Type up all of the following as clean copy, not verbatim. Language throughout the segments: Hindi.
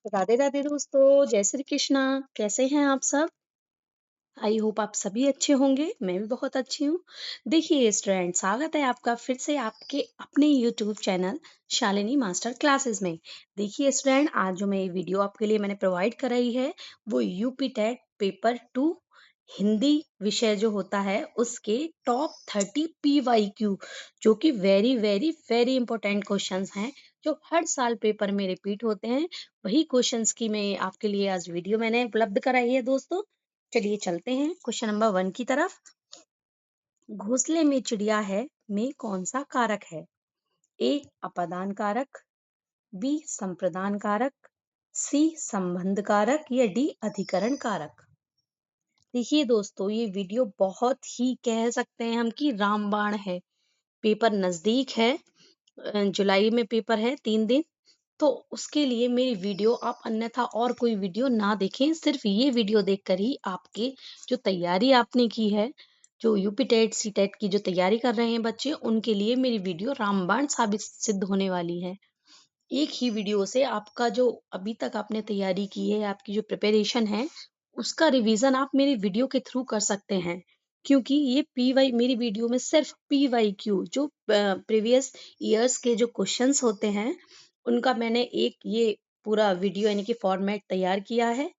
राधे राधे दोस्तों, जय श्री कृष्णा। कैसे हैं आप सब? आई होप आप सभी अच्छे होंगे। मैं भी बहुत अच्छी हूँ। देखिए स्टूडेंट, स्वागत है आपका फिर से आपके अपने YouTube channel Shalini master classes में। देखिए स्टूडेंट, आज जो मैं ये वीडियो आपके लिए मैंने प्रोवाइड कराई है वो यूपी टेट पेपर 2 हिंदी विषय जो होता है उसके टॉप 30 PYQ, जो कि very very very important questions हैं, जो हर साल पेपर में रिपीट होते हैं। वही क्वेश्चंस की मैं आपके लिए आज वीडियो मैंने उपलब्ध कराई है दोस्तों। चलिए चलते हैं क्वेश्चन नंबर 1 की तरफ। घोंसले में चिड़िया है में कौन सा कारक है? ए अपादान कारक, बी संप्रदान कारक, सी संबंध कारक या डी अधिकरण कारक। देखिए दोस्तों, ये वीडियो बहुत ही कह सकते हैं हम कि रामबाण है। पेपर नजदीक है। जुलाई में पेपर है 3 दिन। तो उसके लिए मेरी वीडियो आप अन्यथा और कोई वीडियो ना देखें, सिर्फ ये वीडियो देखकर ही आपके जो तैयारी आपने की है, जो यूपी टेट सी टेट की जो तैयारी कर रहे हैं बच्चे, उनके लिए मेरी वीडियो रामबाण साबित सिद्ध होने वाली है। एक ही वीडियो से आपका जो अभी तक आपने तैयारी की है, आपकी जो प्रिपरेशन है, उसका रिवीजन आप मेरी वीडियो के थ्रू कर सकते हैं। क्योंकि ये पीवाई मेरी वीडियो में सिर्फ PYQ जो प्रीवियस ईयर्स के जो क्वेश्चंस होते हैं, उनका मैंने एक ये पूरा वीडियो यानी कि फॉर्मेट तैयार किया है।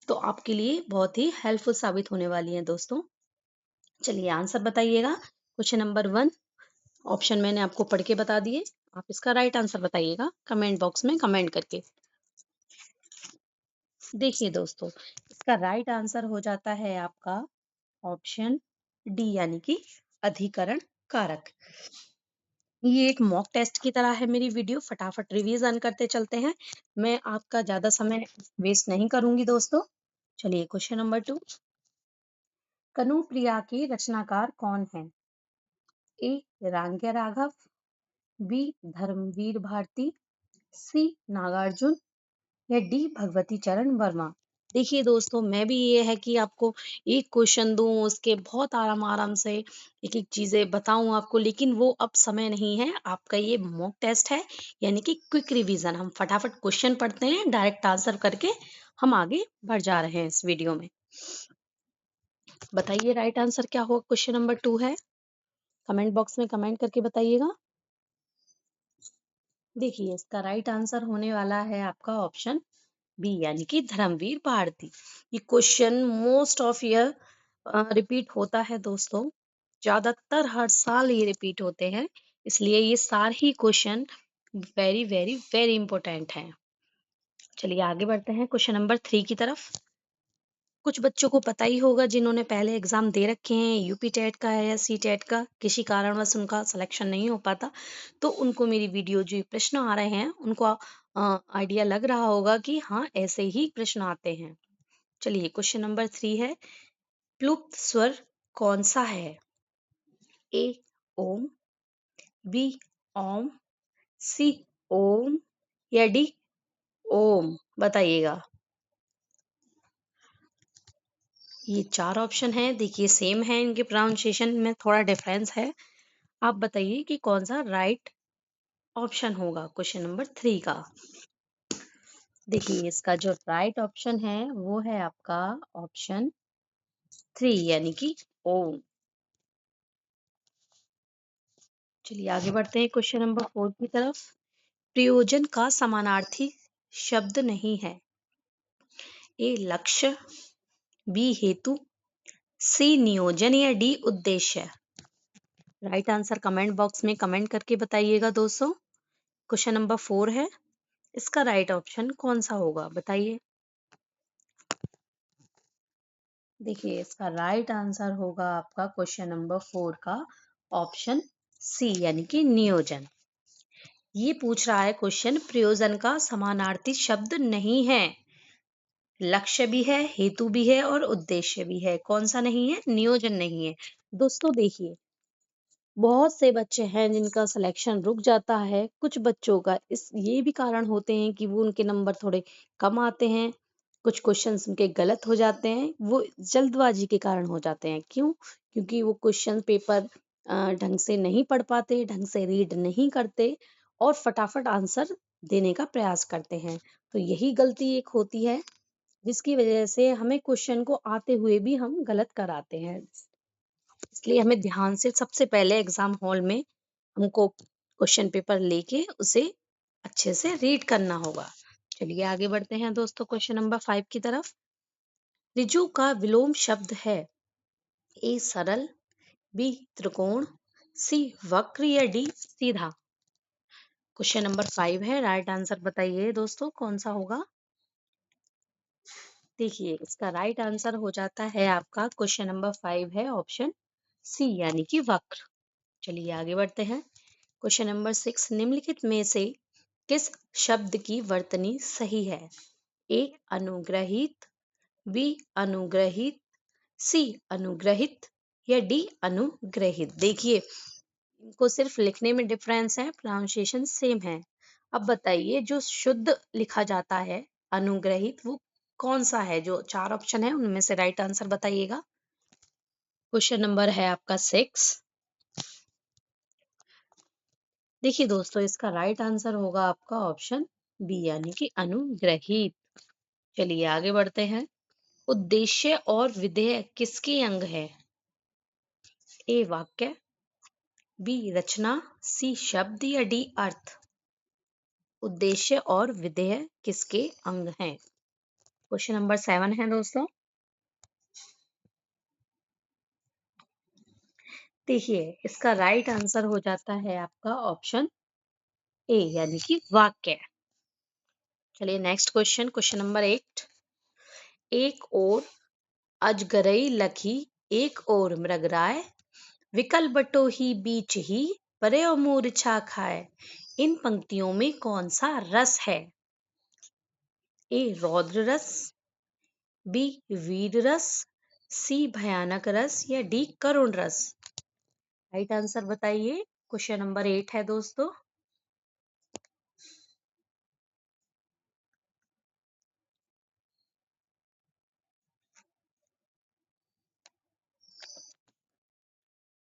तो आपके लिए बहुत ही हेल्पफुल साबित होने वाली है दोस्तों। चलिए आंसर बताइएगा। क्वेश्चन नंबर 1 ऑप्शन मैंने आपको पढ़ के बता दिए। आप इसका राइट आंसर बताइएगा कमेंट बॉक्स में कमेंट करके। देखिए दोस्तों, इसका राइट आंसर हो जाता है आपका ऑप्शन डी, यानी कि अधिकरण कारक। ये एक मॉक टेस्ट की तरह है मेरी वीडियो, फटाफट रिवीजन करते चलते हैं। मैं आपका ज्यादा समय वेस्ट नहीं करूंगी दोस्तों। चलिए क्वेश्चन नंबर 2। कनुप्रिया के रचनाकार कौन है? ए रांग्या राघव, बी धर्मवीर भारती, सी नागार्जुन या डी भगवती चरण वर्मा। देखिए दोस्तों, मैं भी ये है कि आपको एक क्वेश्चन दूं, उसके बहुत आराम आराम से एक एक चीजें बताऊं आपको, लेकिन वो अब समय नहीं है। आपका ये मॉक टेस्ट है, यानी कि क्विक रिवीजन। हम फटाफट क्वेश्चन पढ़ते हैं, डायरेक्ट आंसर करके हम आगे बढ़ जा रहे हैं इस वीडियो में। बताइए राइट आंसर क्या होगा। क्वेश्चन नंबर 2 है, कमेंट बॉक्स में कमेंट करके बताइएगा। देखिए इसका राइट आंसर होने वाला है आपका ऑप्शन बी, यानी कि धर्मवीर भारती। ये question most of year repeat होता है दोस्तों। ज्यादातर हर साल ये रिपीट होते हैं, इसलिए ये सारे ही question very very very important हैं। चलिए आगे बढ़ते हैं क्वेश्चन नंबर 3 की तरफ। कुछ बच्चों को पता ही होगा जिन्होंने पहले एग्जाम दे रखे हैं, यूपी टेट का है या सी टेट का, किसी कारणवश उनका सिलेक्शन नहीं हो पाता, तो उनको मेरी वीडियो जो ये प्रश्न आ रहे हैं उनको आइडिया लग रहा होगा कि हाँ ऐसे ही प्रश्न आते हैं। चलिए क्वेश्चन नंबर 3 है, प्लुप्त स्वर कौन सा है? ए ओम, बी ओम, सी ओम या डी ओम। बताइएगा। ये 4 ऑप्शन है, देखिए सेम है, इनके प्रोनाउंसिएशन में थोड़ा डिफरेंस है। आप बताइए कि कौन सा राइट ऑप्शन होगा क्वेश्चन नंबर 3 का। देखिए इसका जो राइट ऑप्शन है वो है आपका ऑप्शन 3, यानी कि ओम। चलिए आगे बढ़ते हैं क्वेश्चन नंबर 4 की तरफ। प्रयोजन का समानार्थी शब्द नहीं है? ए लक्ष्य, बी हेतु, सी नियोजन या डी उद्देश्य। राइट आंसर कमेंट बॉक्स में कमेंट करके बताइएगा दोस्तों। क्वेश्चन नंबर 4 है, इसका राइट ऑप्शन कौन सा होगा बताइए। देखिए इसका राइट आंसर होगा आपका क्वेश्चन नंबर 4 का ऑप्शन सी, यानी कि नियोजन। ये पूछ रहा है क्वेश्चन, प्रयोजन का समानार्थी शब्द नहीं है। लक्ष्य भी है, हेतु भी है और उद्देश्य भी है, कौन सा नहीं है? नियोजन नहीं है। दोस्तों देखिए, बहुत से बच्चे हैं जिनका सिलेक्शन रुक जाता है। कुछ बच्चों का इस ये भी कारण होते हैं कि वो उनके नंबर थोड़े कम आते हैं, कुछ क्वेश्चंस उनके गलत हो जाते हैं, वो जल्दबाजी के कारण हो जाते हैं। क्यों? क्योंकि वो क्वेश्चन पेपर ढंग से नहीं पढ़ पाते, ढंग से रीड नहीं करते और फटाफट आंसर देने का प्रयास करते हैं। तो यही गलती एक होती है जिसकी वजह से हमें क्वेश्चन को आते हुए भी हम गलत कराते हैं। इसलिए हमें ध्यान से सबसे पहले एग्जाम हॉल में हमको क्वेश्चन पेपर लेके उसे अच्छे से रीड करना होगा। चलिए आगे बढ़ते हैं दोस्तों क्वेश्चन नंबर 5 की तरफ। ऋजु का विलोम शब्द है। ए सरल, बी त्रिकोण, सी वक्र या डी सीधा। क्वेश्चन नंबर 5 है, राइट आंसर बताइए दोस्तों कौन सा होगा। देखिए इसका राइट आंसर हो जाता है आपका क्वेश्चन नंबर 5 है ऑप्शन सी यानी कि वक्र। चलिए आगे बढ़ते हैं। क्वेश्चन नंबर 6, निम्नलिखित में से किस शब्द की वर्तनी सही है। ए अनुग्रहित, बी अनुग्रहित, सी अनुग्रहित या डी अनुग्रहित। देखिए इनको सिर्फ लिखने में डिफरेंस है, प्रोनाउंसिएशन सेम है। अब बताइए जो शुद्ध लिखा जाता है अनुग्रहित वो कौन सा है। जो 4 ऑप्शन है उनमें से राइट आंसर बताइएगा। क्वेश्चन नंबर है आपका 6। देखिए दोस्तों इसका राइट आंसर होगा आपका ऑप्शन बी यानी कि अनुग्रहित। चलिए आगे बढ़ते हैं। उद्देश्य और विधेय किसके अंग है। ए वाक्य, बी रचना, सी शब्द या डी अर्थ। उद्देश्य और विधेय किसके अंग हैं। क्वेश्चन नंबर 7 है दोस्तों। देखिए इसका राइट आंसर हो जाता है आपका ऑप्शन ए यानी कि वाक्य। चलिए नेक्स्ट क्वेश्चन, क्वेश्चन नंबर 8। एक और अजगरई लखी, एक और मृगराय, विकल बटो ही बीच ही, परे मूर्छा खाए। इन पंक्तियों में कौन सा रस है। ए रौद्र रस, बी वीर रस, सी भयानक रस या डी करुण रस। राइट आंसर बताइए। क्वेश्चन नंबर 8 है दोस्तों।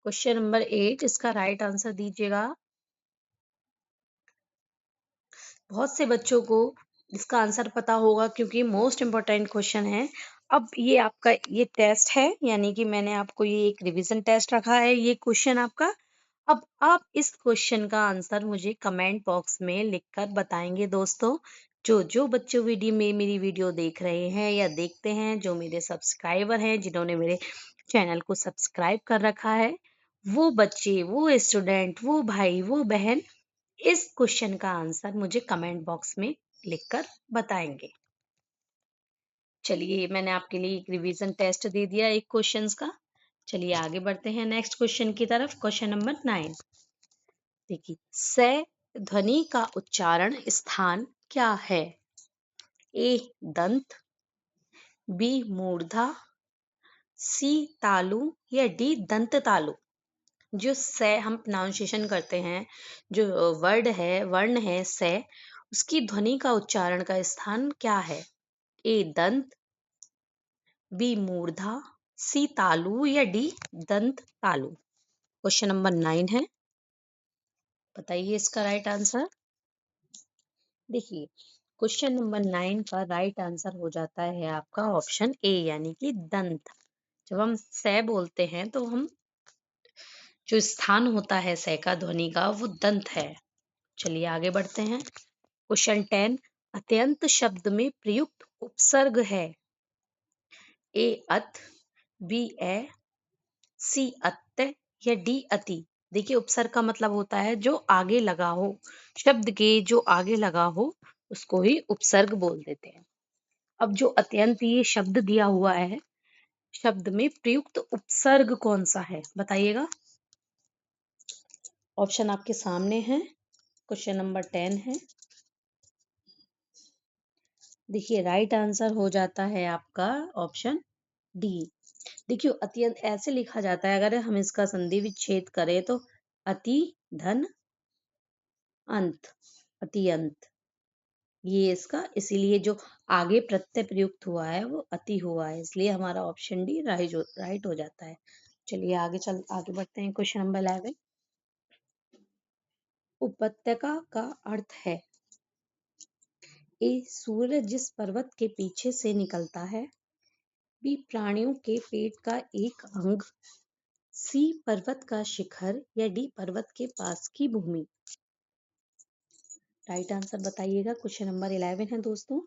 क्वेश्चन नंबर 8 इसका राइट आंसर दीजिएगा। बहुत से बच्चों को इसका आंसर पता होगा क्योंकि मोस्ट इम्पोर्टेंट क्वेश्चन है। अब ये आपका ये टेस्ट है यानी कि मैंने आपको ये एक रिवीजन टेस्ट रखा है ये क्वेश्चन आपका। अब आप इस क्वेश्चन का आंसर मुझे कमेंट बॉक्स में लिखकर बताएंगे दोस्तों। जो जो बच्चे वीडियो में मेरी वीडियो देख रहे हैं या देखते हैं, जो मेरे सब्सक्राइबर हैं जिन्होंने मेरे चैनल को सब्सक्राइब कर रखा है, वो बच्चे, वो स्टूडेंट, वो भाई, वो बहन इस क्वेश्चन का आंसर मुझे कमेंट बॉक्स में लिखकर बताएंगे। चलिए मैंने आपके लिए एक रिवीजन टेस्ट दे दिया एक क्वेश्चंस का। चलिए आगे बढ़ते हैं नेक्स्ट क्वेश्चन की तरफ। Question number 9। देखिए स ध्वनि का उच्चारण स्थान क्या है। ए दंत, बी मूर्धा, सी तालु या डी दंत तालु। जो से हम प्रोनाउंसिएशन करते हैं, जो वर्ड है वर्ण है से, उसकी ध्वनि का उच्चारण का स्थान क्या है। ए दंत, बी मूर्धा, सी तालु या डी दंत तालु। क्वेश्चन नंबर 9 है, बताइए इसका राइट आंसर। देखिए क्वेश्चन नंबर 9 का राइट आंसर हो जाता है आपका ऑप्शन ए यानी कि दंत। जब हम से बोलते हैं तो हम जो स्थान होता है से का ध्वनि का वो दंत है। चलिए आगे बढ़ते हैं। क्वेश्चन 10, अत्यंत शब्द में प्रयुक्त उपसर्ग है। ए अत, बी ए, सी अत्य या डी अति। देखिए उपसर्ग का मतलब होता है जो आगे लगा हो, शब्द के जो आगे लगा हो उसको ही उपसर्ग बोल देते हैं। अब जो अत्यंत ये शब्द दिया हुआ है, शब्द में प्रयुक्त उपसर्ग कौन सा है बताइएगा। ऑप्शन आपके सामने है। क्वेश्चन नंबर 10 है। देखिए राइट आंसर हो जाता है आपका ऑप्शन डी। देखिए अत्यंत ऐसे लिखा जाता है, अगर हम इसका संधि विच्छेद करें तो अति धन अंत, अति अंत, ये इसका इसीलिए जो आगे प्रत्यय प्रयुक्त हुआ है वो अति हुआ है, इसलिए हमारा ऑप्शन डी राइट हो जाता है। चलिए आगे बढ़ते हैं। क्वेश्चन नंबर 11, उपत्यका का अर्थ है। ए सूरज जिस पर्वत के पीछे से निकलता है। बी प्राणियों के पेट का एक अंग। सी पर्वत का शिखर या डी पर्वत के पास की भूमि। राइट आंसर बताइएगा। क्वेश्चन नंबर 11 है दोस्तों।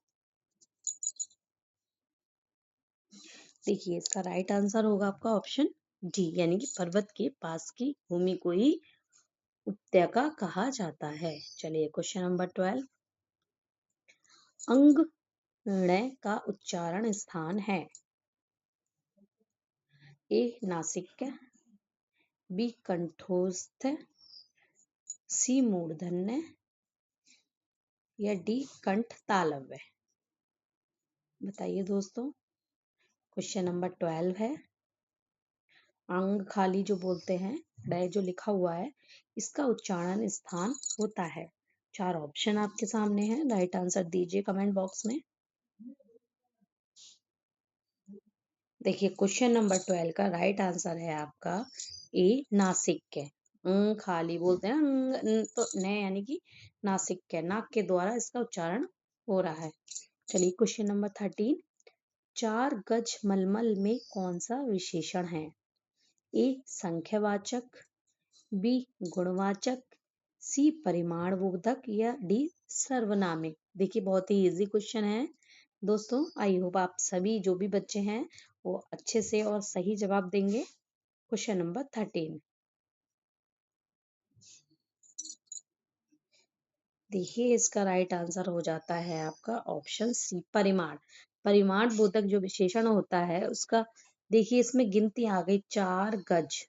देखिए इसका राइट आंसर होगा आपका ऑप्शन डी, यानी कि पर्वत के पास की भूमि को ही उपत्यका कहा जाता है। चलिए क्वेश्चन नंबर 12। अंग का उच्चारण स्थान है। ए नासिका, बी कंठोस्थ, सी मूर्धन्य या डी कंठ तालव्य। बताइए दोस्तों। क्वेश्चन नंबर 12 है। अंग खाली जो बोलते हैं, डय जो लिखा हुआ है, इसका उच्चारण स्थान होता है। 4 ऑप्शन आपके सामने हैं, राइट आंसर दीजिए कमेंट बॉक्स में। देखिए क्वेश्चन नंबर 12 का राइट आंसर है आपका ए नासिक है। खाली बोलते हैं तो न यानी कि नासिक है, नाक के द्वारा इसका उच्चारण हो रहा है। चलिए क्वेश्चन नंबर 13। 4 गज मलमल में कौन सा विशेषण है। ए संख्यावाचक, बी गुणवाचक, सी परिमाण बोधक या डी सर्वनामिक। देखिए बहुत ही इजी क्वेश्चन है दोस्तों। आई होप आप सभी जो भी बच्चे हैं वो अच्छे से और सही जवाब देंगे। Question number 13। देखिए इसका राइट आंसर हो जाता है आपका ऑप्शन सी परिमाण। परिमाण बोधक जो विशेषण होता है उसका, देखिए इसमें गिनती आ गई 4 गज,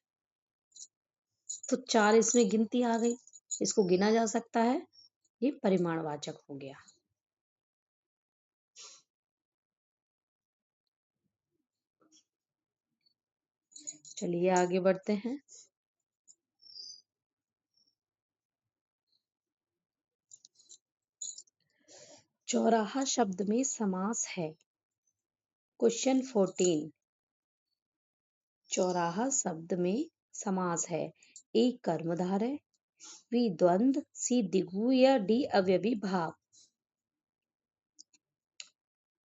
तो 4 इसमें गिनती आ गई, इसको गिना जा सकता है, ये परिमाणवाचक हो गया। चलिए आगे बढ़ते हैं। चौराहा शब्द में समास है। क्वेश्चन 14। चौराहा शब्द में समास है। ए कर्मधारय, बी द्वंद्व, सी द्विगु या डी अवयवी भाव।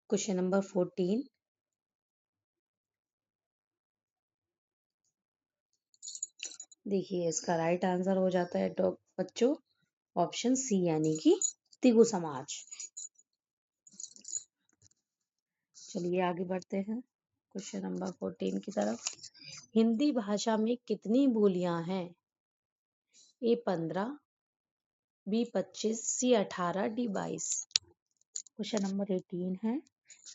Question number 14। देखिए इसका राइट आंसर हो जाता है तो बच्चों ऑप्शन सी, यानी कि द्विगु समाज। चलिए आगे बढ़ते हैं क्वेश्चन नंबर 14 की तरफ। हिंदी भाषा में कितनी बोलियां हैं। ए 15, बी 25, सी 18, डी 22। क्वेश्चन नंबर 18 है,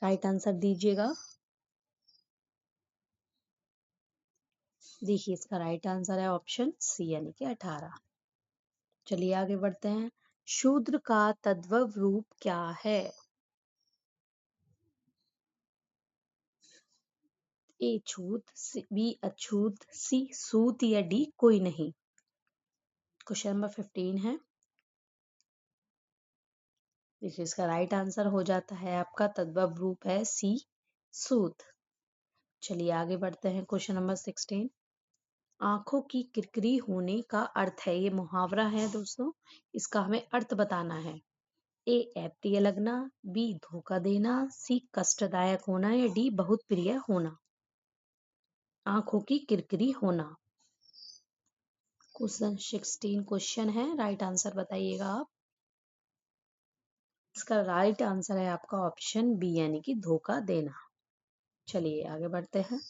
राइट आंसर दीजिएगा। देखिए इसका राइट आंसर है ऑप्शन सी, यानी कि 18। चलिए आगे बढ़ते हैं। शूद्र का तद्भव रूप क्या है। ए छूत, बी अछूत, सी सूत या डी कोई नहीं। क्वेश्चन नंबर 15 है। देखिए इसका राइट आंसर हो जाता है आपका तद्भव रूप है सी सूत। चलिए आगे बढ़ते हैं क्वेश्चन नंबर 16। आंखों की किरकिरी होने का अर्थ है, ये मुहावरा है दोस्तों, इसका हमें अर्थ बताना है। ए अप्रिय लगना, बी धोखा देना, सी कष्टदायक होना या डी बहुत प्रिय होना। आंखों की किरकिरी होना। क्वेश्चन 16 क्वेश्चन है, राइट आंसर बताइएगा आप। इसका राइट आंसर है आपका ऑप्शन बी, यानी कि धोखा देना। चलिए आगे बढ़ते हैं।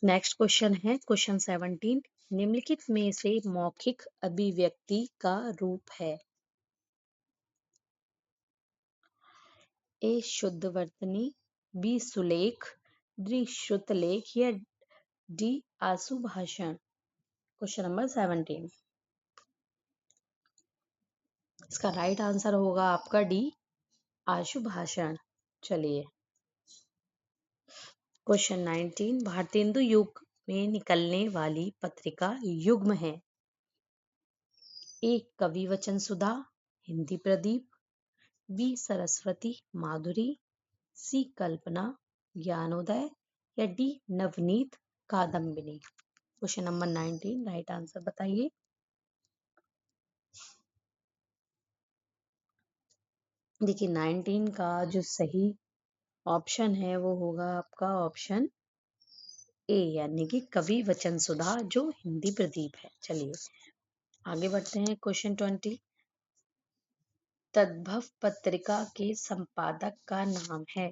नेक्स्ट क्वेश्चन है क्वेश्चन 17। निम्नलिखित में से मौखिक अभिव्यक्ति का रूप है। ए शुद्ध वर्तनी, बी सुलेख, डी श्रुतलेख या डी आशु भाषण। Question number 17। इसका राइट आंसर होगा आपका डी आशु भाषण। चलिए क्वेश्चन 19। भारतेंदु युग में निकलने वाली पत्रिका युग्म है। ए कवि वचन सुधा, हिंदी प्रदीप, बी सरस्वती माधुरी, सी कल्पना ज्ञानोदय या D Navneet Kadambini. Question number 19, right answer बताइए। देखिए 19 का जो सही ऑप्शन है वो होगा आपका ऑप्शन ए, यानी कि कवि वचन सुधा, जो हिंदी प्रदीप है। चलिए आगे बढ़ते हैं। क्वेश्चन 20, तद्भव पत्रिका के संपादक का नाम है।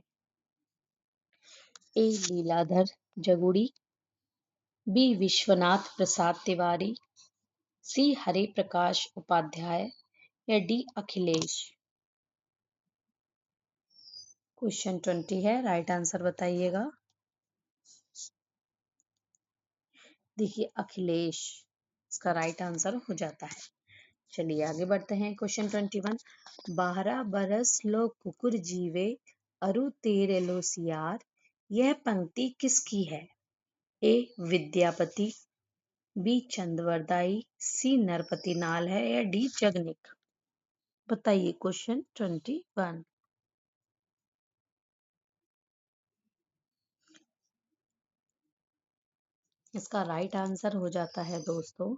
ए लीलाधर जगुड़ी, बी विश्वनाथ प्रसाद तिवारी, सी हरि प्रकाश उपाध्याय या डी अखिलेश। क्वेश्चन 20 है, राइट आंसर बताइएगा। देखिए अखिलेश इसका राइट आंसर हो जाता है। चलिए आगे बढ़ते हैं। क्वेश्चन 21, 12 बरस लो कुकुर जीवे अरु तेरे लो सियार, यह पंक्ति किसकी है। ए विद्यापति, बी चंदवरदाई, सी नरपति नाल है या डी जगनिक। बताइए क्वेश्चन 21। इसका राइट आंसर हो जाता है दोस्तों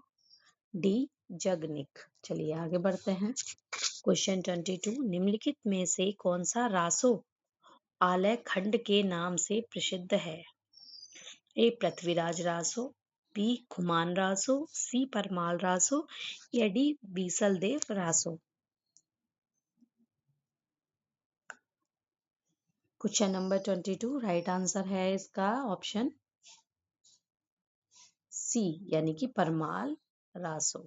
डी जगनिक। चलिए आगे बढ़ते हैं। क्वेश्चन 22, निम्नलिखित में से कौन सा रासो आलय खंड के नाम से प्रसिद्ध है। A Prithviraj Raso, B Khuman Raso, C Parmal Raso या D Bisal Dev Raso. Question number 22, right answer है इसका ऑप्शन सी, यानी कि परमाल रासो।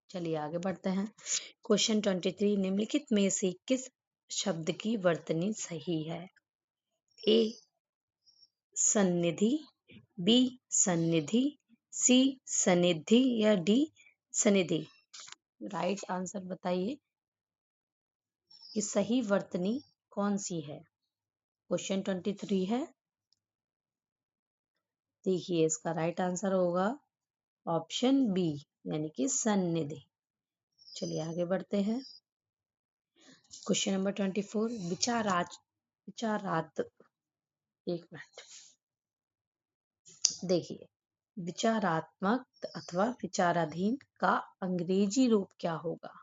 चलिए आगे बढ़ते हैं। क्वेश्चन 23, निम्नलिखित में से किस शब्द की वर्तनी सही है। ए सन्निधि, बी सन्निधि, सी सनिधि या डी सनिधि। राइट आंसर बताइए कि सही वर्तनी कौन सी है। क्वेश्चन 23 है। देखिए इसका राइट आंसर होगा ऑप्शन बी, यानी कि सन्निधि। चलिए आगे बढ़ते हैं। क्वेश्चन नंबर 24, विचारात, एक मिनट, देखिए विचारात्मक अथवा विचाराधीन का अंग्रेजी रूप क्या होगा।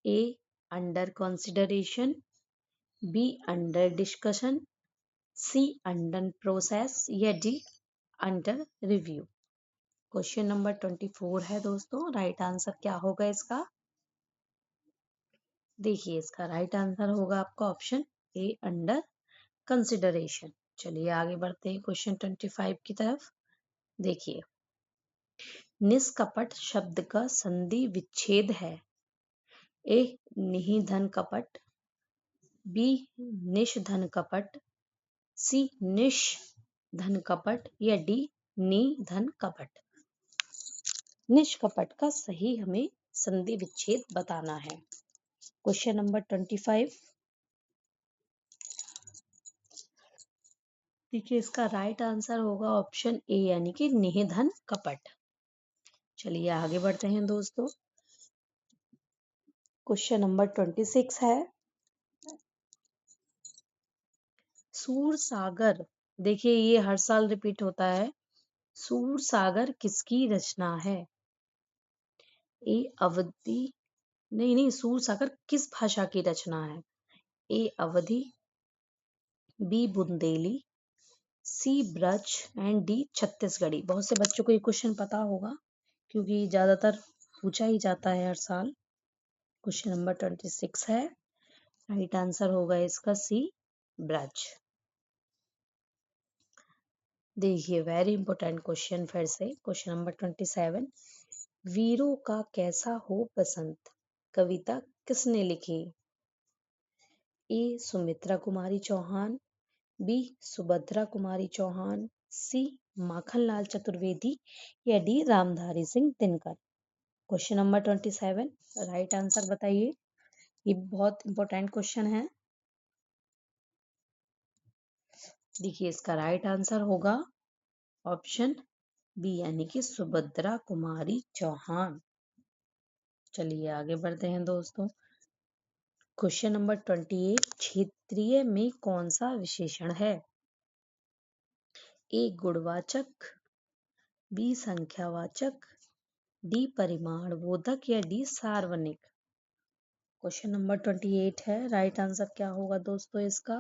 A under consideration, B under discussion, C under process या D under review. Question number 24 है दोस्तों, राइट आंसर क्या होगा इसका। देखिए इसका राइट आंसर होगा आपका ऑप्शन ए अंडर कंसिडरेशन। चलिए आगे बढ़ते हैं क्वेश्चन 25 की तरफ। देखिए निष्कपट शब्द का संधि विच्छेद है। ए निहिधन कपट, बी निषधन कपट, सी निश धन कपट या डी निधन कपट। निष्कपट का सही हमें संधि विच्छेद बताना है। क्वेश्चन नंबर 25, देखिए इसका राइट आंसर होगा ऑप्शन ए, यानी कि निधन कपट। चलिए आगे बढ़ते हैं दोस्तों। क्वेश्चन नंबर 26 है, सूर सागर, देखिए ये हर साल रिपीट होता है। सूर सागर किसकी रचना है। ए अवधि, नहीं नहीं, सूर सागर किस भाषा की रचना है। A Awadhi, B Bundeli, C Braj and D Chhattisgarhi. बहुत से बच्चों को ये क्वेश्चन पता होगा क्योंकि ज्यादातर पूछा ही जाता है हर साल। क्वेश्चन नंबर 26 है, राइट आंसर होगा इसका सी ब्रज। देखिए वेरी इंपॉर्टेंट क्वेश्चन फिर से। क्वेश्चन नंबर 27, वीरों का कैसा हो बसंत कविता किसने लिखी। ए सुमित्रा कुमारी चौहान, बी सुभद्रा कुमारी चौहान, सी माखनलाल चतुर्वेदी या D Ramdhari Singh Dinkar. Question number 27, right answer बताइए। ये बहुत इंपॉर्टेंट क्वेश्चन है। देखिए इसका राइट आंसर होगा ऑप्शन बी, यानी कि सुभद्रा कुमारी चौहान। चलिए आगे बढ़ते हैं दोस्तों। क्वेश्चन नंबर 28, क्षेत्रीय में कौन सा विशेषण है। ए गुणवाचक, बी संख्यावाचक, डी परिमाण बोधक या डी सार्वनिक। क्वेश्चन नंबर 28 है। राइट आंसर क्या होगा दोस्तों इसका?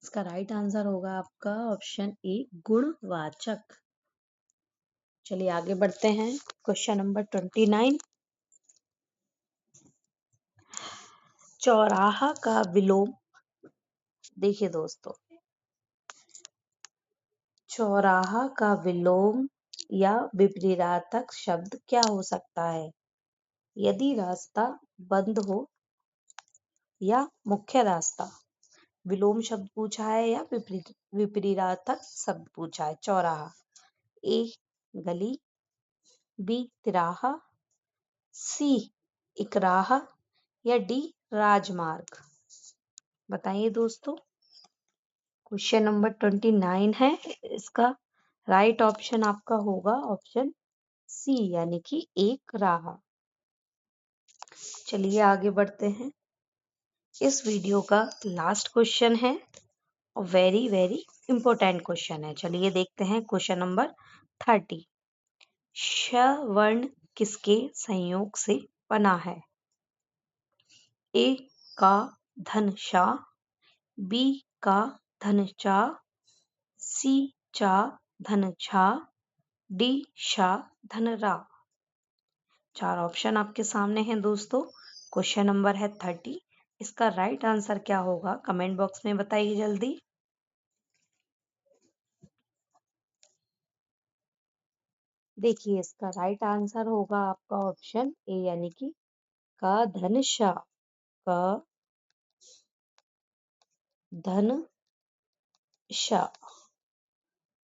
इसका राइट आंसर होगा आपका ऑप्शन ए, गुणवाचक। चलिए आगे बढ़ते हैं। क्वेश्चन नंबर 29, चौराहा का विलोम। देखिए दोस्तों, चौराहा का विलोम या विपरीतार्थक शब्द क्या हो सकता है? यदि रास्ता बंद हो या मुख्य रास्ता। विलोम शब्द पूछा है या विपरीतार्थक शब्द पूछा है। चौराहा, ए गली, बी तिराहा, सी इकराहा या डी राजमार्ग। बताइए दोस्तों। क्वेश्चन नंबर 29 है। इसका राइट ऑप्शन आपका होगा ऑप्शन सी, यानी कि एक राह। चलिए आगे बढ़ते हैं। इस वीडियो का लास्ट क्वेश्चन है और वेरी वेरी इंपॉर्टेंट क्वेश्चन है। चलिए देखते हैं क्वेश्चन नंबर 30। श वर्ण किसके संयोग से बना है? ए का धन शा, बी का धन चा, सी चा धन छा, डी शा धन रा। चार ऑप्शन आपके सामने हैं दोस्तों। क्वेश्चन नंबर है 30। इसका राइट आंसर क्या होगा? कमेंट बॉक्स में बताइए जल्दी। देखिए इसका राइट आंसर होगा आपका ऑप्शन ए, यानी कि का धन शा। का धन शा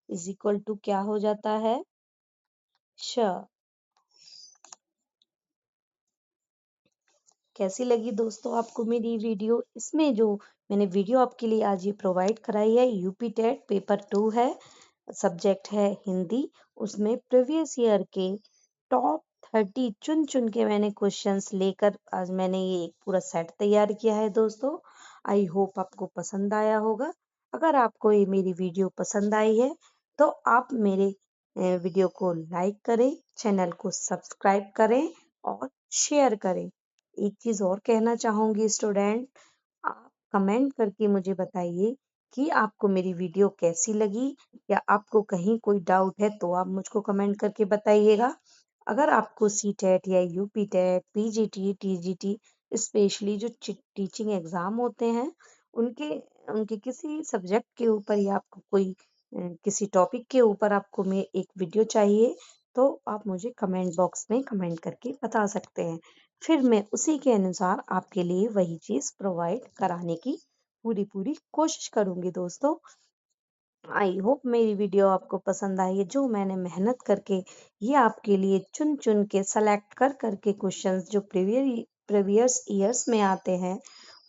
इज इक्वल टू क्या हो जाता है? श। कैसी लगी दोस्तों आपको मेरी वीडियो? इसमें जो मैंने वीडियो आपके लिए आज ये प्रोवाइड कराई है, यूपी टेट पेपर 2 है, सब्जेक्ट है हिंदी। उसमें प्रीवियस ईयर के टॉप 30 चुन चुन के मैंने क्वेश्चंस लेकर आज मैंने ये एक पूरा सेट तैयार किया है दोस्तों। आई होप आपको पसंद आया होगा। अगर आपको ये मेरी वीडियो पसंद आई है तो आप मेरे वीडियो को लाइक करें, चैनल को सब्सक्राइब करें और शेयर करें। एक चीज और कहना चाहूंगी स्टूडेंट, आप कमेंट करके मुझे बताइए कि आपको मेरी वीडियो कैसी लगी, या आपको कहीं कोई डाउट है तो आप मुझको कमेंट करके बताइएगा। अगर आपको सी टेट या UP TET, PGT, TGT, specially जो टीचिंग एग्जाम होते हैं, उनके उनके किसी सब्जेक्ट के ऊपर या आपको कोई किसी टॉपिक के ऊपर आपको मैं एक वीडियो चाहिए तो आप मुझे कमेंट बॉक्स में कमेंट करके बता सकते हैं। फिर मैं उसी के अनुसार आपके लिए वही चीज प्रोवाइड कराने की पूरी पूरी कोशिश करूंगी दोस्तों। आई होप मेरी वीडियो आपको पसंद आई है। जो मैंने मेहनत करके ये आपके लिए चुन चुन के सेलेक्ट कर करके क्वेश्चंस जो प्रीवियस ईयर्स में आते हैं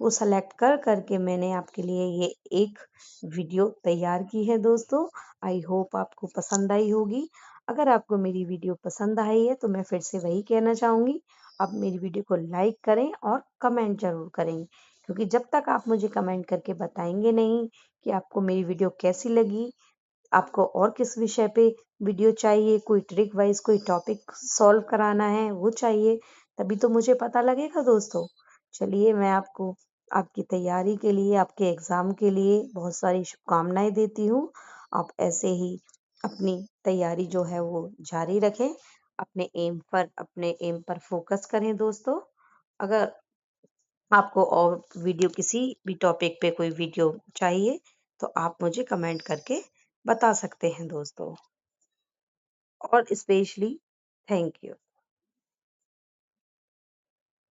वो सेलेक्ट कर करके मैंने आपके लिए ये एक वीडियो तैयार की है दोस्तों। आई होप आपको पसंद आई होगी। अगर आपको मेरी वीडियो पसंद आई है तो मैं फिर से वही कहना चाहूंगी, आप मेरी वीडियो को लाइक करें और कमेंट जरूर करें, क्योंकि जब तक आप मुझे कमेंट करके बताएंगे नहीं कि आपको मेरी वीडियो कैसी लगी, आपको और किस विषय पे वीडियो चाहिए, कोई ट्रिक वाइज कोई टॉपिक सॉल्व कराना है वो चाहिए, तभी तो मुझे पता लगेगा दोस्तों। चलिए मैं आपको आपकी तैयारी के लिए, आपके एग्जाम के लिए बहुत सारी शुभकामनाएं देती हूँ। आप ऐसे ही अपनी तैयारी जो है वो जारी रखें, अपने एम पर फोकस करें दोस्तों। अगर आपको और वीडियो किसी भी टॉपिक पे कोई वीडियो चाहिए तो आप मुझे कमेंट करके बता सकते हैं दोस्तों। और स्पेशली थैंक यू।